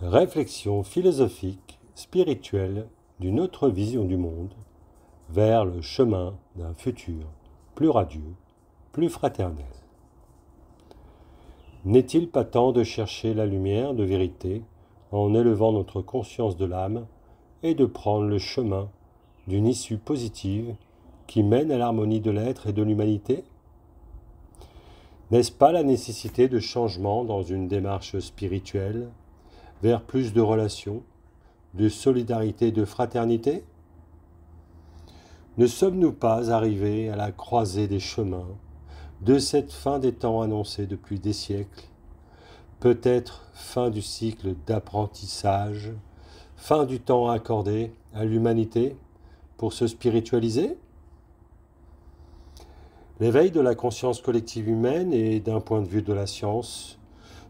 Réflexion philosophique, spirituelle d'une autre vision du monde vers le chemin d'un futur plus radieux, plus fraternel. N'est-il pas temps de chercher la lumière de vérité en élevant notre conscience de l'âme et de prendre le chemin d'une issue positive qui mène à l'harmonie de l'être et de l'humanité? N'est-ce pas la nécessité de changement dans une démarche spirituelle vers plus de relations, de solidarité et de fraternité? Ne sommes-nous pas arrivés à la croisée des chemins de cette fin des temps annoncée depuis des siècles? Peut-être fin du cycle d'apprentissage, fin du temps accordé à l'humanité pour se spiritualiser? L'éveil de la conscience collective humaine et d'un point de vue de la science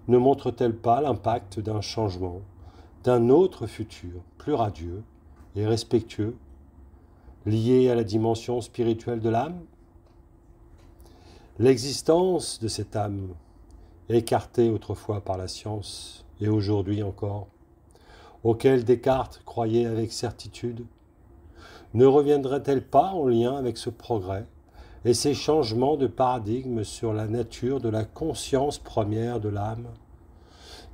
ne montre-t-elle pas l'impact d'un changement, d'un autre futur plus radieux et respectueux, lié à la dimension spirituelle de l'âme? L'existence de cette âme, écartée autrefois par la science et aujourd'hui encore, auquel Descartes croyait avec certitude, ne reviendrait-elle pas en lien avec ce progrès et ces changements de paradigme sur la nature de la conscience première de l'âme,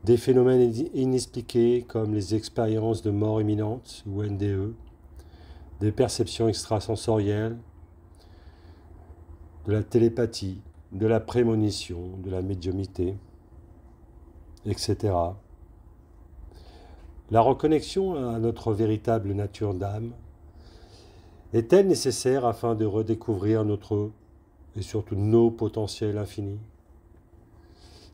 des phénomènes inexpliqués comme les expériences de mort imminente ou NDE, des perceptions extrasensorielles, de la télépathie, de la prémonition, de la médiumnité, etc. La reconnexion à notre véritable nature d'âme est-elle nécessaire afin de redécouvrir notre et surtout nos potentiels infinis?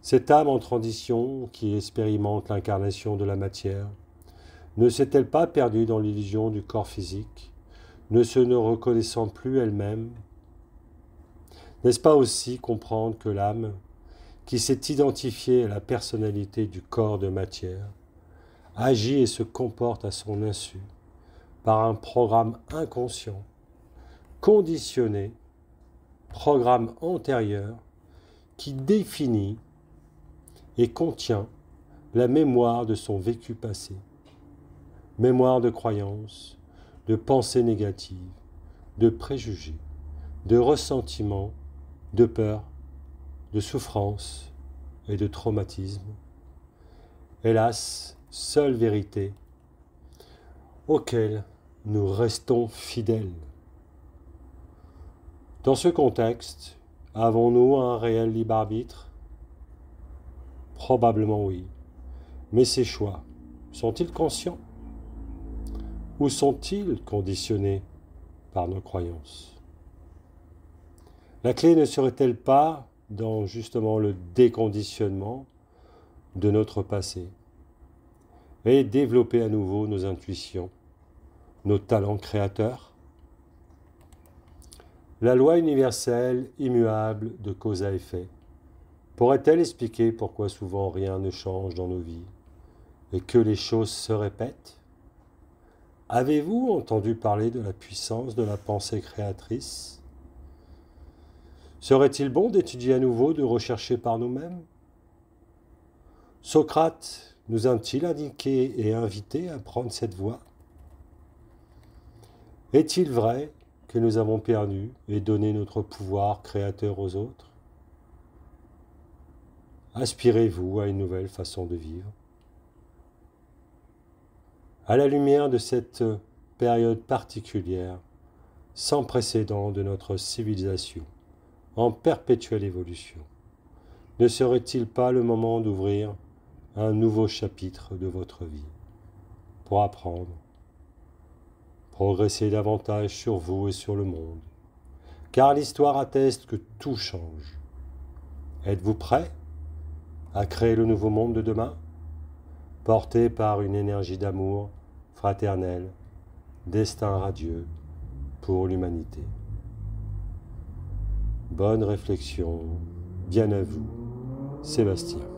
Cette âme en transition qui expérimente l'incarnation de la matière ne s'est-elle pas perdue dans l'illusion du corps physique, ne se reconnaissant plus elle-même? N'est-ce pas aussi comprendre que l'âme, qui s'est identifiée à la personnalité du corps de matière, agit et se comporte à son insu, par un programme inconscient, conditionné, programme antérieur, qui définit et contient la mémoire de son vécu passé, mémoire de croyances, de pensées négatives, de préjugés, de ressentiments, de peur, de souffrance et de traumatisme. Hélas, seule vérité auquel nous restons fidèles. Dans ce contexte, avons-nous un réel libre arbitre? Probablement oui. Mais ces choix, sont-ils conscients? Ou sont-ils conditionnés par nos croyances? La clé ne serait-elle pas dans justement le déconditionnement de notre passé et développer à nouveau nos intuitions, nos talents créateurs? La loi universelle, immuable de cause à effet, pourrait-elle expliquer pourquoi souvent rien ne change dans nos vies et que les choses se répètent? Avez-vous entendu parler de la puissance de la pensée créatrice? Serait-il bon d'étudier à nouveau, de rechercher par nous-mêmes? Socrate nous a-t-il indiqué et invité à prendre cette voie? Est-il vrai que nous avons perdu et donné notre pouvoir créateur aux autres? Aspirez-vous à une nouvelle façon de vivre? À la lumière de cette période particulière, sans précédent de notre civilisation, en perpétuelle évolution, ne serait-il pas le moment d'ouvrir un nouveau chapitre de votre vie pour apprendre, progresser davantage sur vous et sur le monde, car l'histoire atteste que tout change. Êtes-vous prêt à créer le nouveau monde de demain, porté par une énergie d'amour fraternel, destin radieux pour l'humanité? Bonne réflexion, bien à vous, Sébastien.